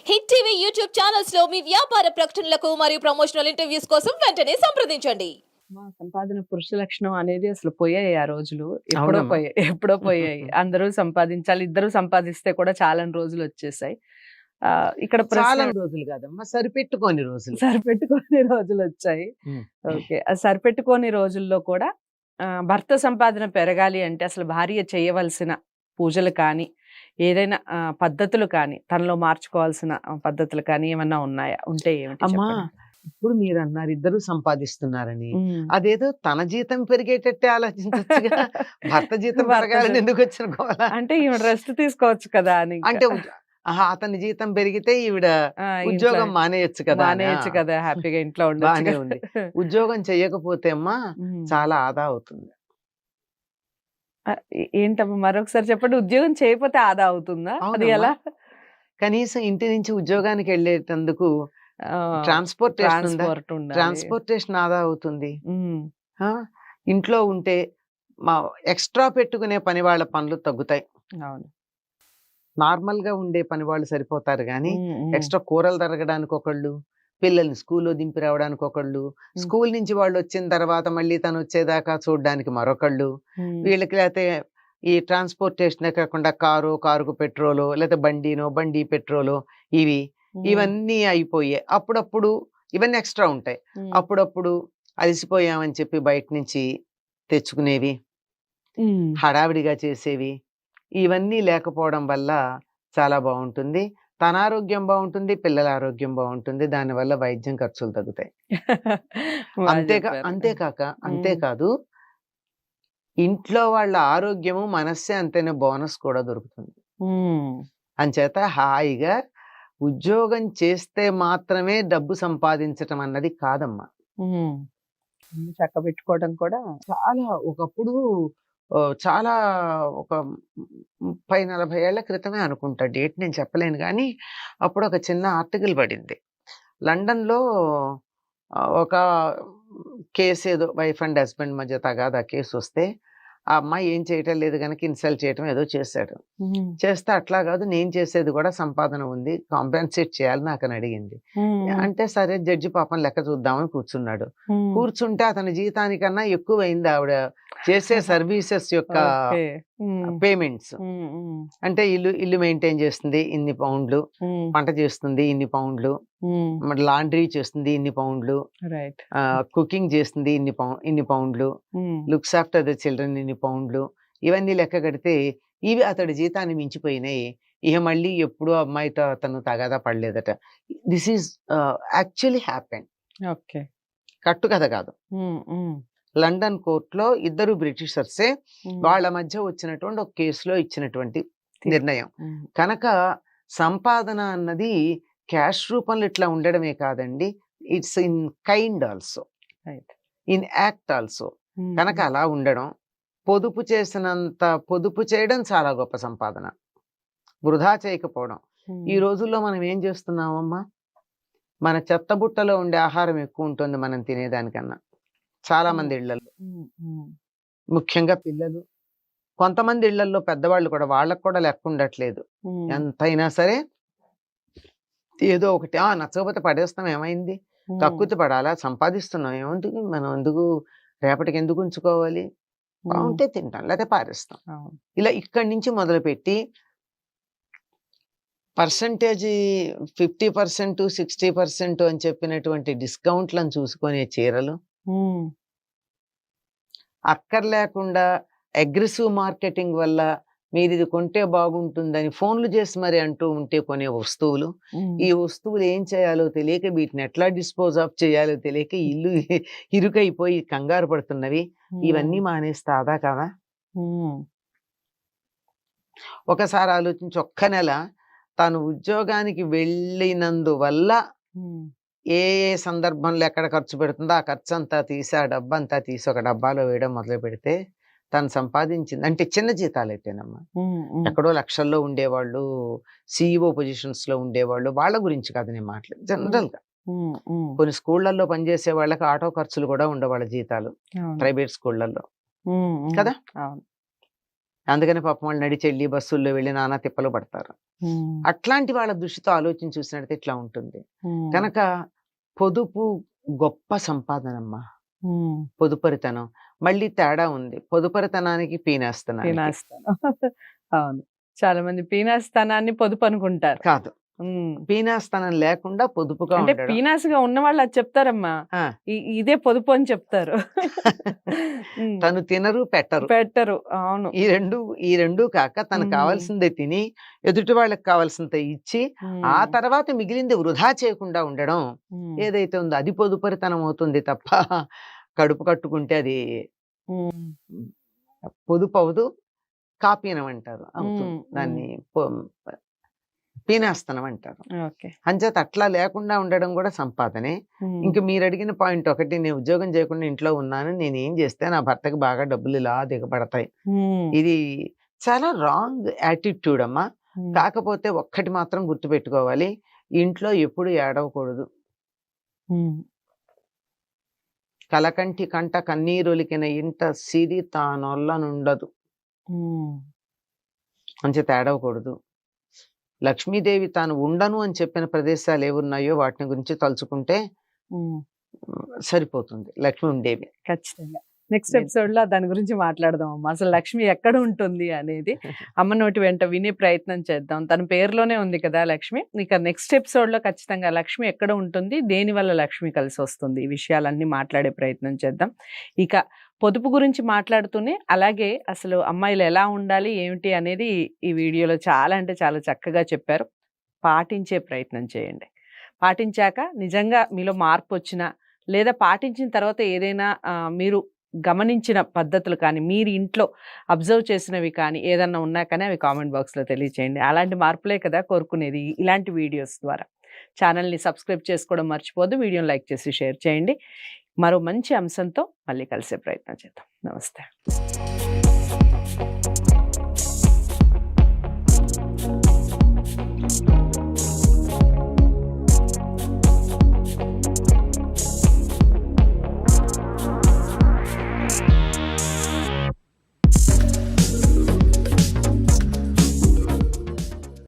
Hit TV YouTube channels లో మీ వ్యాపార ప్రకటనలకు మరియు ప్రమోషనల్ ఇంటర్వ్యూస్ కోసం వెంటనే సంప్రదించండి. మా సంపాదన పురుష లక్షణం అనేది అసలు పోయాయి ఆ రోజులు. అవునమ్మా. ఎప్పుడో పోయాయి. అందరూ సంపాదించాలి. ఇద్దరు సంపాదిస్తే కూడా చాలని రోజులు వచ్చేసాయి. ఇక్కడ చాలా ప్రశ్న రోజులు కాదమ్మా, సరిపెట్టుకోని రోజులు. సరిపెట్టుకోని రోజులు వచ్చాయి. ఉమ్. ఓకే. ఆ సరిపెట్టుకోని రోజుల్లో కూడా భర్త సంపాదన పెరగాలి అంటే అసలు భార్య చేయవలసిన పూజలు కానీ, ఏదైనా పద్ధతులు కానీ, తనలో మార్చుకోవాల్సిన పద్ధతులు కానీ ఏమన్నా ఉన్నాయా? ఉంటే ఏమిటి అమ్మా, చెప్పండి? ఇప్పుడు మీరు అన్నారు ఇద్దరు సంపాదిస్తున్నారని. ఉమ్. అదేదో తన జీతం పెరిగేటట్టే ఆలోచించచ్చుగా. భర్త జీతం భర్త పెరగాలని జీతం. ఎందుకు వచ్చిన గోల? అంటే ఈవిడ రెస్ట్ తీసుకోవచ్చు కదా అని ఇంకా. అంటే అతని జీతం పెరిగితే ఈవిడ ఆ, ఉద్యోగం ఇంట్లో మానేయచ్చు కదా అనా? మానేయచ్చు కదా, హ్యాపీగా ఇంట్లో ఉండొచ్చు బానే కదా. ఉంది. ఉద్యోగం చెయ్యకపోతే అమ్మా ఉమ్. చాలా ఆదా అవుతుంది. ఏంటమ్మా మరొకసారి చెప్పండి. ఉద్యోగం చేయకపోతే ఆదా అవుతుందా? అది అవునమ్మా. ఎలా? కనీసం ఇంటి నుంచి ఉద్యోగానికి వెళ్ళేటందుకు ట్రాన్స్పోర్టేషన్ ఉందా? ట్రాన్స్పోర్ట్ ఉండాలి. ట్రాన్స్పోర్టేషన్ ఆదా అవుతుంది. ఉమ్. ఆ, ఇంట్లో ఉంటే మా ఎక్స్ట్రా పెట్టుకునే పని వాళ్ళ పనులు తగ్గుతాయి. అవును. నార్మల్ గా ఉండే పని వాళ్ళు సరిపోతారు కానీ ఉమ్, ఉమ్, ఎక్స్ట్రా కూరలు తరగడానికి ఒకళ్ళు, పిల్లల్ని స్కూల్లో దింపి రావడానికి ఒకళ్ళు, స్కూల్ నుంచి వాళ్ళు వచ్చిన తర్వాత మళ్ళీ తను వచ్చేదాకా చూడడానికి మరొకళ్ళు, ఉమ్, వీళ్ళకి లేకపోతే ఈ ట్రాన్స్పోర్టేషన్ కాకుండా కారుకు పెట్రోలు, లేకపోతే బండి పెట్రోలు, ఇవి ఉమ్, ఇవన్నీ అయిపోయాయి. అప్పుడప్పుడు ఇవన్నీ ఎక్స్ట్రా ఉంటాయి. ఉమ్, అప్పుడప్పుడు అలసిపోయామని చెప్పి బయట నుంచి తెచ్చుకునేవి, ఉమ్. హడావిడిగా చేసేవి, ఇవన్నీ లేకపోవడం వల్ల చాలా బాగుంటుంది. తన ఆరోగ్యం బాగుంటుంది, పిల్లల ఆరోగ్యం బాగుంటుంది. దానివల్ల వైద్యం ఖర్చులు తగ్గుతాయి. బాగా చెప్పారు. అంతేకాదు ఇంట్లో వాళ్ళ ఆరోగ్యము మనస్సే అంతేనే బోనస్ కూడా దొరుకుతుంది. ఉమ్, అంచేత హాయిగా ఉద్యోగం చేస్తే మాత్రమే డబ్బు సంపాదించటం అన్నది కాదమ్మా. ఉమ్. చక్క పెట్టుకోవడం కూడా. చాలా ఒకప్పుడు చాలా ఒక 30-40 ఏళ్ల క్రితమే అనుకుంటా, డేట్ నేను చెప్పలేను కానీ అప్పుడు ఒక చిన్న ఆర్టికల్ పడింది. లండన్లో ఒక కేసు, ఏదో వైఫ్ అండ్ హస్బెండ్ మధ్య తగాదా కేసు వస్తే ఆ అమ్మాయి ఏం చేయటం లేదు కనుక ఇన్సల్ట్ చేయటం ఏదో చేశాడు. ఉమ్, చేస్తే అట్లా కాదు, నేను చేసేది కూడా సంపాదన ఉంది, కాంపెన్సేట్ చేయాలి నాకు అని అడిగింది. ఉమ్, అంటే సరే జడ్జి పాపం లెక్క చూద్దామని కూర్చున్నాడు. ఉమ్. కూర్చుంటే అతని జీతానికన్నా ఎక్కువైంది ఆవిడ చేసే సర్వీసెస్ యొక్క ఓకే. ఉమ్, పేమెంట్స్. ఉమ్, ఉమ్, అంటే ఇల్లు మెయింటైన్ చేస్తుంది ఇన్ని పౌండ్లు, ఉమ్, వంట చేస్తుంది ఇన్ని పౌండ్లు, ఉమ్. మరి లాండ్రీ చేస్తుంది ఇన్ని పౌండ్లు, రైట్. కుకింగ్ చేస్తుంది ఇన్ని పౌండ్లు, ఉమ్, లుక్స్ ఆఫ్టర్ ద చిల్డ్రన్ ఇన్ని పౌండ్లు, ఇవన్నీ లెక్క కడితే ఇవి అతడి జీతాన్ని మించిపోయినాయి. ఇక మళ్ళీ ఎప్పుడూ అమ్మాయితో అతను తగాదా పడలేదట. This is actually happen. Okay. కట్టు కథ కాదు. ఉమ్, ఉమ్, లండన్ కోర్టులో ఇద్దరు బ్రిటిషర్సే ఉమ్. వాళ్ళ మధ్య వచ్చినటువంటి ఒక కేసులో ఇచ్చినటువంటి నిర్ణయం. ఉమ్, కనుక సంపాదన అన్నది క్యాష్ రూపంలో ఇట్లా ఉండడమే కాదండి, it's in kind also, right. In act also. Um, కనుక అలా ఉండడం, పొదుపు చేసినంత పొదుపు చేయడం చాలా గొప్ప సంపాదన, వృధా చేయకపోవడం. ఉమ్, ఈ రోజుల్లో మనం ఏం చేస్తున్నామమ్మా, మన చెత్తబుట్టలో ఉండే ఆహారం ఎక్కువ ఉంటుంది మనం తినేదానికన్నా, చాలా మంది ఇళ్లలో, ఉమ్, ఉమ్, ముఖ్యంగా పిల్లలు, కొంతమంది ఇళ్లలో పెద్దవాళ్ళు కూడా, వాళ్ళకు కూడా లెక్క ఉండట్లేదు. ఉమ్, ఎంతైనా సరే ఏదో ఒకటి నచ్చకపోతే పడేస్తాం, ఏమైంది, ఉమ్, కక్కుతి పడాలా, సంపాదిస్తున్నాం, ఏమందుకు మనం ఎందుకు రేపటికి ఎందుకు ఉంచుకోవాలి, ఉమ్. బాగుంటే తింటాం లేకపోతే పారేస్తాం. అవును. ఇలా ఇక్కడి నుంచి మొదలుపెట్టి పర్సంటేజ్ 50%, 60% అని చెప్పినటువంటి డిస్కౌంట్లను చూసుకునే చీరలు, ఉమ్, అక్కర్లేకుండా అగ్రెసివ్ మార్కెటింగ్ వల్ల మీరు ఇది కొంటే బాగుంటుందని ఫోన్లు చేసి మరి అంటూ ఉంటే కొనే వస్తువులు, ఉమ్. ఈ వస్తువులు ఏం చేయాలో తెలియక, వీటిని ఎట్లా డిస్పోజ్ ఆఫ్ చేయాలో తెలియక ఇల్లు ఇరుకైపోయి కంగారు పడుతున్నవి. ఇవన్నీ మానేస్తే ఆదా కాదా? ఉమ్, ఒకసారి ఆలోచించి, ఒక్క నెల తాను ఉద్యోగానికి వెళ్ళినందువల్ల ఉమ్, ఏ ఏ సందర్భంలో ఎక్కడ ఖర్చు పెడుతుందో ఆ ఖర్చు అంతా తీసి, ఆ డబ్బంతా తీసి ఒక డబ్బాలో వేయడం మొదలు పెడితే తను సంపాదించింది, అంటే చిన్న జీతాలు అయితేనమ్మా, ఉమ్, ఉమ్. ఎక్కడో లక్షల్లో ఉండేవాళ్ళు, సిఇఓ పొజిషన్స్ లో ఉండేవాళ్ళు, వాళ్ళ గురించి కాదు నేను మాట్లాడు, జనరల్ గా ఉమ్, ఉమ్. కొన్ని స్కూళ్ళల్లో పనిచేసే వాళ్ళకి ఆటో ఖర్చులు కూడా ఉండవు వాళ్ళ జీతాలు, అవును. ప్రైవేట్ స్కూళ్ళల్లో ఉమ్, ఉమ్. కదా. అవును. అందుకని పాపం వాళ్ళు నడిచెళ్ళి బస్సుల్లో వెళ్ళి నానా తిప్పలు పడతారు. ఉమ్, అట్లాంటి వాళ్ళ దృష్టితో ఆలోచించి చూసినట్టు ఇట్లా ఉంటుంది. ఉమ్, కనుక పొదుపు గొప్ప సంపాదనమ్మా. ఉమ్, పొదుపరితనం మళ్ళీ తేడా ఉంది. పొదుపరితనానికి పీనేస్తున్నానికి పీనాస్తాను. అవును, చాలా మంది పీనాస్తానాన్ని పొదుపు అనుకుంటారు. కాదు. ఉమ్, పీనాస్తనం లేకుండా పొదుపుగా అంటే ఉండడం. పీనాస్గా ఉన్న వాళ్ళు అది చెప్తారమ్మా, ఆ, ఇదే పొదుపు అని చెప్తారు. ఉమ్, తను తినరు పెట్టరు. పెట్టరు. అవును. ఈ రెండు కాక తనకు ఉమ్, కావాల్సిందే తిని ఎదుటి వాళ్ళకి కావాల్సినంత ఇచ్చి ఆ ఉమ్, తర్వాత మిగిలింది వృధా చేయకుండా ఉండడం ఉమ్, ఏదైతే ఉందో అది పొదుపరితనం అవుతుంది తప్ప కడుపు కట్టుకుంటే అది ఉమ్, పొదుపు అవదు. కాపీనం అంటారు అవుతుంది. ఉమ్, దాన్ని పీనాస్తనం అంటారు. ఓకే. అంచేత అట్లా లేకుండా ఉండడం కూడా సంపాదనే. ఉమ్, ఇంక మీరు అడిగిన పాయింట్ ఒకటి, నేను ఉద్యోగం చేయకుండా ఇంట్లో ఉన్నాను, నేను ఏం చేస్తే నా భర్తకి బాగా డబ్బులు ఇలా దిగబడతాయి, ఉమ్, ఇది చాలా రాంగ్ యాటిట్యూడ్ అమ్మా. ఉమ్, కాకపోతే ఒక్కటి మాత్రం గుర్తుపెట్టుకోవాలి, ఇంట్లో ఎప్పుడు ఏడవకూడదు. ఉమ్, కలకంటి కంట కన్నీరొలికిన ఇంట సిరి తానొల్లనుండదు. ఉమ్, అంచేత ఏడవకూడదు. లక్ష్మీదేవి తాను ఉండను అని చెప్పిన ప్రదేశాలు ఏవున్నాయో వాటిని గురించి తలుచుకుంటే ఉమ్, సరిపోతుంది. లక్ష్మి ఉండేవి. ఖచ్చితంగా నెక్స్ట్ నేను- ఎపిసోడ్ లో దాని గురించి మాట్లాడదాం అమ్మా. అసలు లక్ష్మి ఎక్కడ ఉంటుంది అనేది అమ్మ నోటి వెంట వినే ప్రయత్నం చేద్దాం. తన పేరులోనే ఉంది కదా లక్ష్మి. ఇక నెక్స్ట్ ఎపిసోడ్ లో ఖచ్చితంగా లక్ష్మి ఎక్కడ ఉంటుంది, దేని వల్ల లక్ష్మి కలిసి వస్తుంది, ఈ విషయాలన్నీ మాట్లాడే ప్రయత్నం చేద్దాం. ఇక పొదుపు గురించి మాట్లాడుతూనే అలాగే అసలు అమ్మాయిలు ఎలా ఉండాలి ఏమిటి అనేది ఈ వీడియోలో చాలా అంటే చాలా చక్కగా చెప్పారు. పాటించే ప్రయత్నం చేయండి. పాటించాక నిజంగా మీలో మార్పు వచ్చినా, లేదా పాటించిన తర్వాత ఏదైనా మీరు గమనించిన పద్ధతులు కానీ, మీరు ఇంట్లో అబ్జర్వ్ చేసినవి కానీ ఏదన్నా ఉన్నా కానీ అవి కామెంట్ బాక్స్లో తెలియచేయండి. అలాంటి మార్పులే కదా కోరుకునేది ఇలాంటి వీడియోస్ ద్వారా. ఛానల్ని సబ్స్క్రైబ్ చేసుకోవడం మర్చిపోద్దు. వీడియోని లైక్ చేసి షేర్ చేయండి. మరో మంచి అంశంతో మళ్ళీ కలిసే ప్రయత్నం చేద్దాం. నమస్తే.